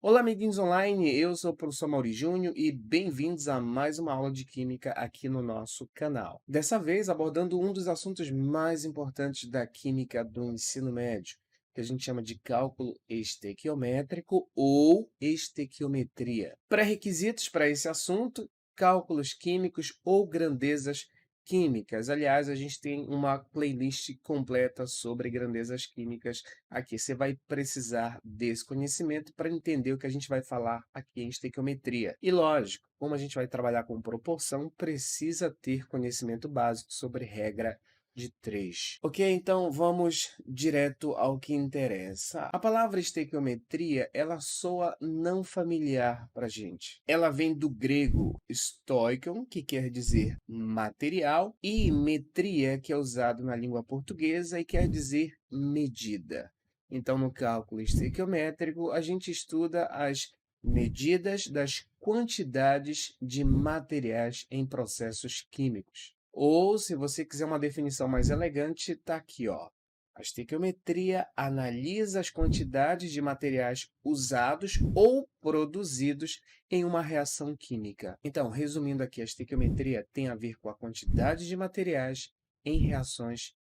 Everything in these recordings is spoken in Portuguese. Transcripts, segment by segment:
Olá, amiguinhos online, eu sou o professor Mauri Júnior e bem-vindos a mais uma aula de Química aqui no nosso canal. Dessa vez abordando um dos assuntos mais importantes da Química do ensino médio, que a gente chama de cálculo estequiométrico ou estequiometria. Pré-requisitos para esse assunto: cálculos químicos ou grandezas químicas. Aliás, a gente tem uma playlist completa sobre grandezas químicas aqui. Você vai precisar desse conhecimento para entender o que a gente vai falar aqui em estequiometria. E lógico, como a gente vai trabalhar com proporção, precisa ter conhecimento básico sobre regra de 3. Ok, então vamos direto ao que interessa. A palavra estequiometria, ela soa não familiar para a gente. Ela vem do grego stoikon, que quer dizer material, e metria, que é usado na língua portuguesa e quer dizer medida. Então, no cálculo estequiométrico, a gente estuda as medidas das quantidades de materiais em processos químicos. Ou, se você quiser uma definição mais elegante, está aqui, ó. A estequiometria analisa as quantidades de materiais usados ou produzidos em uma reação química. Então, resumindo aqui, a estequiometria tem a ver com a quantidade de materiais em reações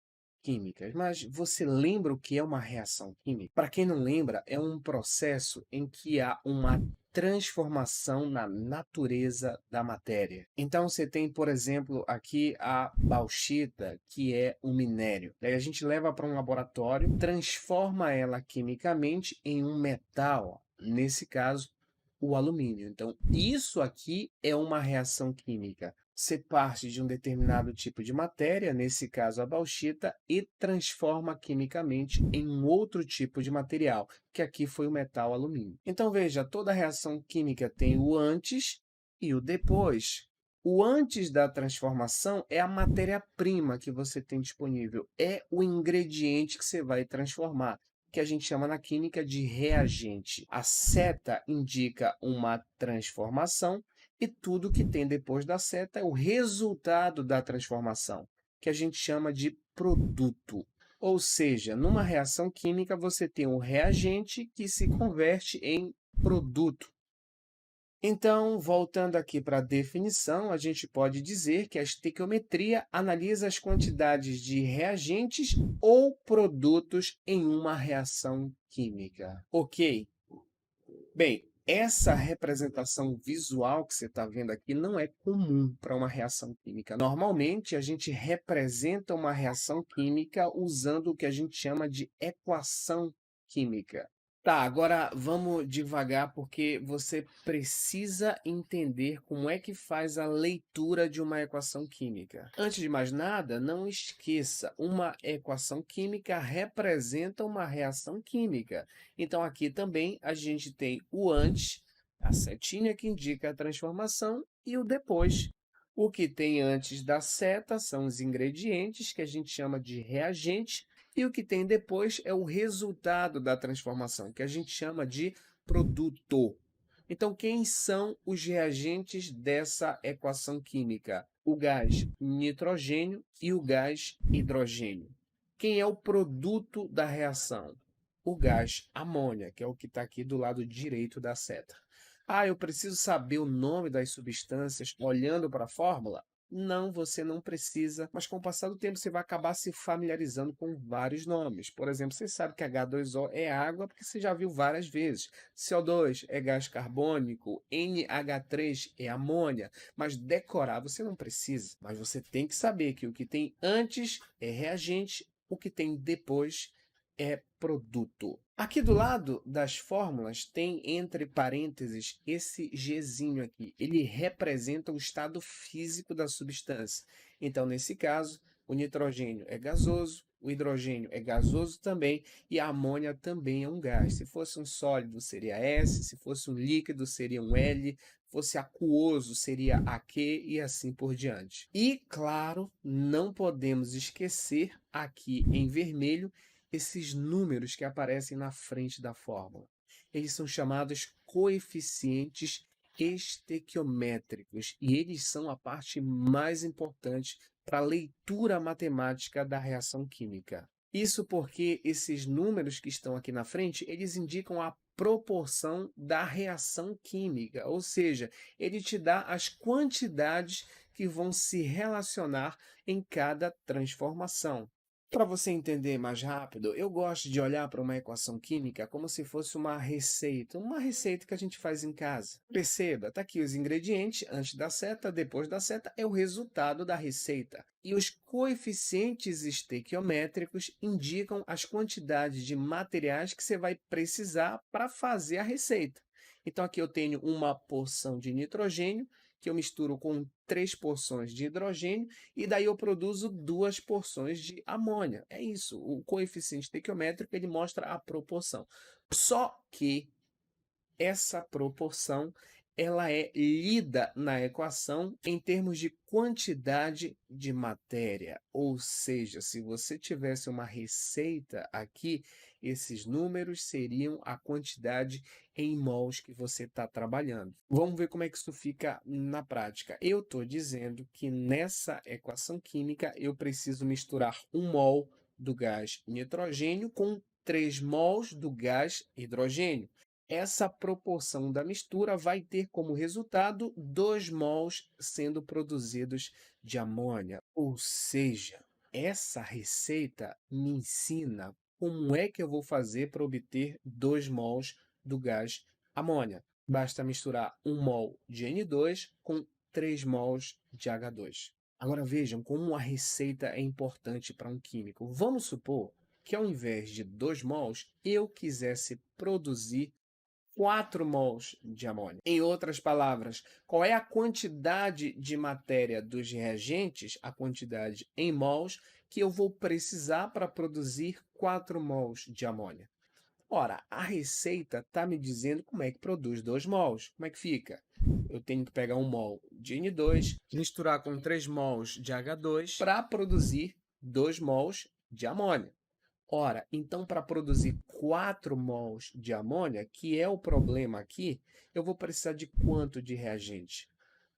químicas. Mas você lembra o que é uma reação química? Para quem não lembra, é um processo em que há uma transformação na natureza da matéria. Então você tem, por exemplo, aqui a bauxita, que é um minério. Daí a gente leva para um laboratório, transforma ela quimicamente em um metal, nesse caso, o alumínio. Então, isso aqui é uma reação química. Você parte de um determinado tipo de matéria, nesse caso a bauxita, e transforma quimicamente em um outro tipo de material, que aqui foi o metal alumínio. Então veja, toda reação química tem o antes e o depois. O antes da transformação é a matéria-prima que você tem disponível, é o ingrediente que você vai transformar, que a gente chama na química de reagente. A seta indica uma transformação e tudo que tem depois da seta é o resultado da transformação, que a gente chama de produto. Ou seja, numa reação química você tem um reagente que se converte em produto. Então, voltando aqui para a definição, a gente pode dizer que a estequiometria analisa as quantidades de reagentes ou produtos em uma reação química. Ok? Bem, essa representação visual que você está vendo aqui não é comum para uma reação química. Normalmente, a gente representa uma reação química usando o que a gente chama de equação química. Tá, agora vamos devagar porque você precisa entender como é que faz a leitura de uma equação química. Antes de mais nada, não esqueça, uma equação química representa uma reação química. Então aqui também a gente tem o antes, a setinha que indica a transformação, e o depois. O que tem antes da seta são os ingredientes, que a gente chama de reagentes, e o que tem depois é o resultado da transformação, que a gente chama de produto. Então, quem são os reagentes dessa equação química? O gás nitrogênio e o gás hidrogênio. Quem é o produto da reação? O gás amônia, que é o que está aqui do lado direito da seta. Ah, eu preciso saber o nome das substâncias olhando para a fórmula? Não, você não precisa, mas com o passar do tempo você vai acabar se familiarizando com vários nomes. Por exemplo, você sabe que H2O é água porque você já viu várias vezes. CO2 é gás carbônico, NH3 é amônia, mas decorar você não precisa. Mas você tem que saber que o que tem antes é reagente, o que tem depois é produto. Aqui do lado das fórmulas tem entre parênteses esse Gzinho aqui. Ele representa o estado físico da substância. Então, nesse caso, o nitrogênio é gasoso, o hidrogênio é gasoso também e a amônia também é um gás. Se fosse um sólido, seria S, se fosse um líquido, seria um L, fosse aquoso, seria AQ e assim por diante. E, claro, não podemos esquecer aqui em vermelho esses números que aparecem na frente da fórmula. Eles são chamados coeficientes estequiométricos e eles são a parte mais importante para a leitura matemática da reação química. Isso porque esses números que estão aqui na frente, eles indicam a proporção da reação química, ou seja, ele te dá as quantidades que vão se relacionar em cada transformação. Para você entender mais rápido, eu gosto de olhar para uma equação química como se fosse uma receita que a gente faz em casa. Perceba, está aqui os ingredientes, antes da seta, depois da seta, é o resultado da receita. E os coeficientes estequiométricos indicam as quantidades de materiais que você vai precisar para fazer a receita. Então aqui eu tenho uma porção de nitrogênio, que eu misturo com 3 porções de hidrogênio, e daí eu produzo 2 porções de amônia. É isso, o coeficiente estequiométrico ele mostra a proporção. Só que essa proporção ela é lida na equação em termos de quantidade de matéria. Ou seja, se você tivesse uma receita aqui, esses números seriam a quantidade em mols que você está trabalhando. Vamos ver como é que isso fica na prática. Eu estou dizendo que nessa equação química eu preciso misturar 1 mol do gás nitrogênio com 3 mols do gás hidrogênio. Essa proporção da mistura vai ter como resultado 2 mols sendo produzidos de amônia. Ou seja, essa receita me ensina como é que eu vou fazer para obter 2 mols do gás amônia. Basta misturar 1 mol de N2 com 3 mols de H2. Agora vejam como a receita é importante para um químico. Vamos supor que ao invés de 2 mols, eu quisesse produzir 4 mols de amônia. Em outras palavras, qual é a quantidade de matéria dos reagentes, a quantidade em mols, que eu vou precisar para produzir 4 mols de amônia? Ora, a receita está me dizendo como é que produz 2 mols. Como é que fica? Eu tenho que pegar 1 mol de N2, misturar com 3 mols de H2 para produzir 2 mols de amônia. Ora, então para produzir 4 mols de amônia, que é o problema aqui, eu vou precisar de quanto de reagente?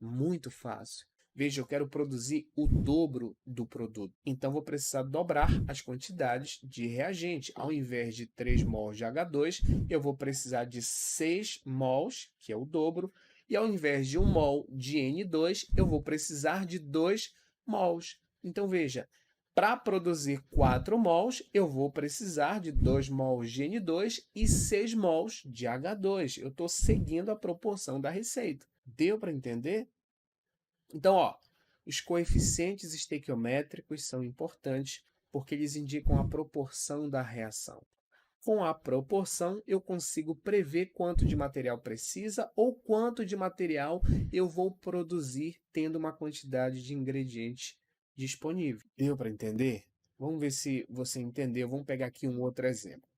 Muito fácil. Veja, eu quero produzir o dobro do produto. Então, vou precisar dobrar as quantidades de reagente. Ao invés de 3 mols de H2, eu vou precisar de 6 mols, que é o dobro. E ao invés de 1 mol de N2, eu vou precisar de 2 mols. Então, veja, para produzir 4 mols, eu vou precisar de 2 mols de N2 e 6 mols de H2. Eu estou seguindo a proporção da receita. Deu para entender? Então, ó, os coeficientes estequiométricos são importantes porque eles indicam a proporção da reação. Com a proporção, eu consigo prever quanto de material precisa ou quanto de material eu vou produzir tendo uma quantidade de ingredientes disponível. Deu para entender? Vamos ver se você entendeu. Vamos pegar aqui um outro exemplo.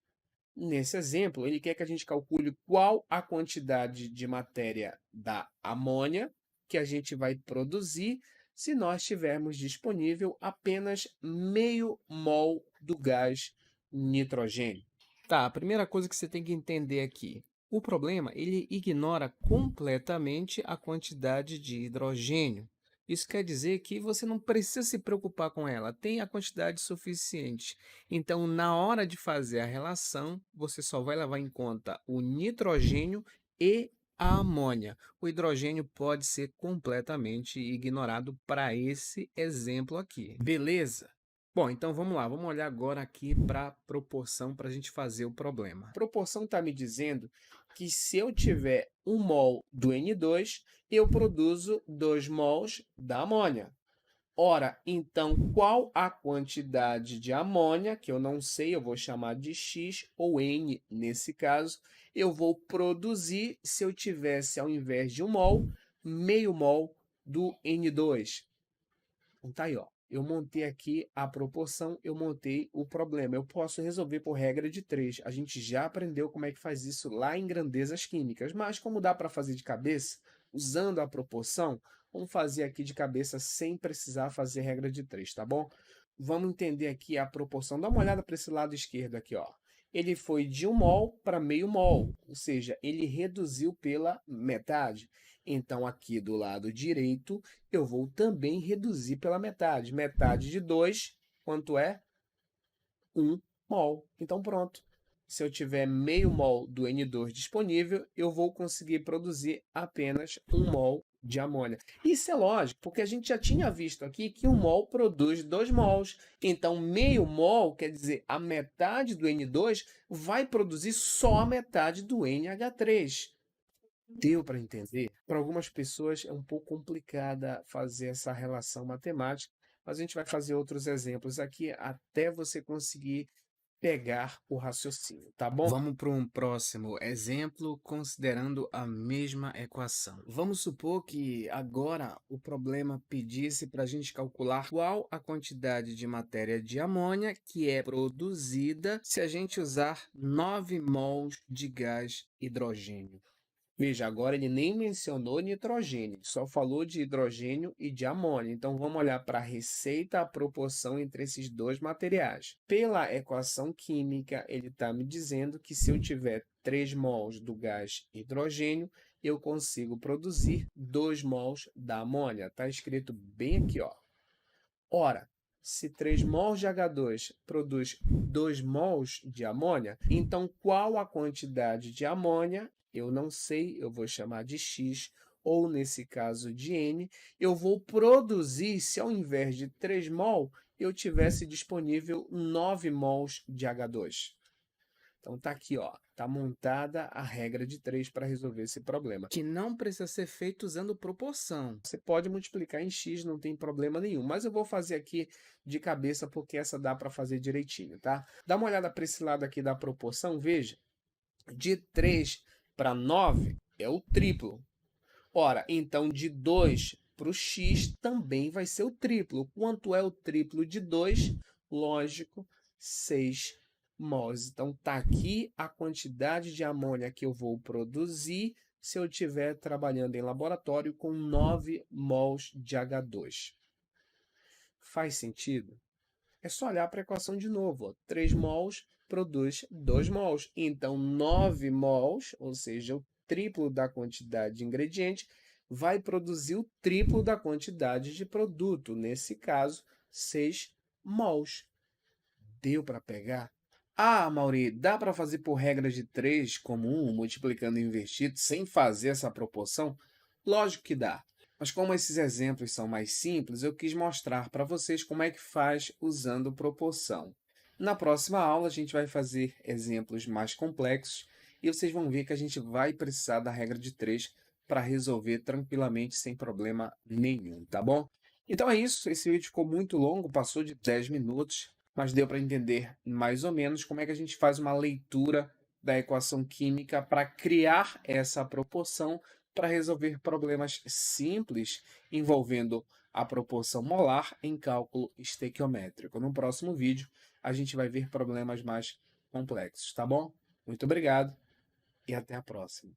Nesse exemplo, ele quer que a gente calcule qual a quantidade de matéria da amônia que a gente vai produzir se nós tivermos disponível apenas meio mol do gás nitrogênio. Tá, a primeira coisa que você tem que entender aqui. O problema, ele ignora completamente a quantidade de hidrogênio. Isso quer dizer que você não precisa se preocupar com ela, tem a quantidade suficiente. Então, na hora de fazer a relação, você só vai levar em conta o nitrogênio e a amônia. O hidrogênio pode ser completamente ignorado para esse exemplo aqui. Beleza? Bom, então vamos lá, vamos olhar agora aqui para a proporção para a gente fazer o problema. A proporção está me dizendo que se eu tiver 1 mol do N2, eu produzo 2 mols da amônia. Ora, então qual a quantidade de amônia, que eu não sei, eu vou chamar de X ou N nesse caso, eu vou produzir se eu tivesse, ao invés de 1 mol, meio mol do N2. Então tá aí, ó. Eu montei aqui a proporção, eu montei o problema. Eu posso resolver por regra de 3. A gente já aprendeu como é que faz isso lá em grandezas químicas, mas como dá para fazer de cabeça, usando a proporção, vamos fazer aqui de cabeça sem precisar fazer regra de 3, tá bom? Vamos entender aqui a proporção. Dá uma olhada para esse lado esquerdo aqui, ó. Ele foi de 1 mol para meio mol, ou seja, ele reduziu pela metade. Então, aqui do lado direito, eu vou também reduzir pela metade. Metade de 2, quanto é? 1 mol. Então, pronto. se eu tiver meio mol do N2 disponível, eu vou conseguir produzir apenas 1 mol de amônia. Isso é lógico, porque a gente já tinha visto aqui que 1 mol produz 2 mols. Então, meio mol, quer dizer, a metade do N2 vai produzir só a metade do NH3. Deu para entender? Para algumas pessoas é um pouco complicada fazer essa relação matemática, mas a gente vai fazer outros exemplos aqui até você conseguir pegar o raciocínio, tá bom? Vamos para um próximo exemplo, considerando a mesma equação. Vamos supor que agora o problema pedisse para a gente calcular qual a quantidade de matéria de amônia que é produzida se a gente usar 9 mols de gás hidrogênio. Veja, agora ele nem mencionou nitrogênio, só falou de hidrogênio e de amônia. Então, vamos olhar para a receita, a proporção entre esses dois materiais. Pela equação química, ele está me dizendo que se eu tiver 3 mols do gás hidrogênio, eu consigo produzir 2 mols da amônia. Está escrito bem aqui, ó. Ora, se 3 mols de H2 produz 2 mols de amônia, então qual a quantidade de amônia? Eu não sei, eu vou chamar de X, ou nesse caso de N, eu vou produzir se ao invés de 3 mol, eu tivesse disponível 9 mols de H2. Então tá aqui, ó, tá montada a regra de 3 para resolver esse problema, que não precisa ser feito usando proporção. Você pode multiplicar em x, não tem problema nenhum, mas eu vou fazer aqui de cabeça porque essa dá para fazer direitinho, tá? Dá uma olhada para esse lado aqui da proporção, veja, de 3 para 9 é o triplo. Ora, então de 2 para o x também vai ser o triplo. Quanto é o triplo de 2? Lógico, 6 mols. Então, está aqui a quantidade de amônia que eu vou produzir se eu estiver trabalhando em laboratório com 9 mols de H2. Faz sentido? É só olhar para a equação de novo. Ó. 3 mols produz 2 mols. Então, 9 mols, ou seja, o triplo da quantidade de ingrediente, vai produzir o triplo da quantidade de produto. Nesse caso, 6 mols. Deu para pegar? Ah, Mauri, dá para fazer por regra de 3 comum, multiplicando invertido, sem fazer essa proporção? Lógico que dá. Mas como esses exemplos são mais simples, eu quis mostrar para vocês como é que faz usando proporção. Na próxima aula, a gente vai fazer exemplos mais complexos e vocês vão ver que a gente vai precisar da regra de 3 para resolver tranquilamente, sem problema nenhum, tá bom? Então é isso, esse vídeo ficou muito longo, passou de 10 minutos, mas deu para entender mais ou menos como é que a gente faz uma leitura da equação química para criar essa proporção para resolver problemas simples envolvendo a proporção molar em cálculo estequiométrico. No próximo vídeo, a gente vai ver problemas mais complexos, tá bom? Muito obrigado e até a próxima.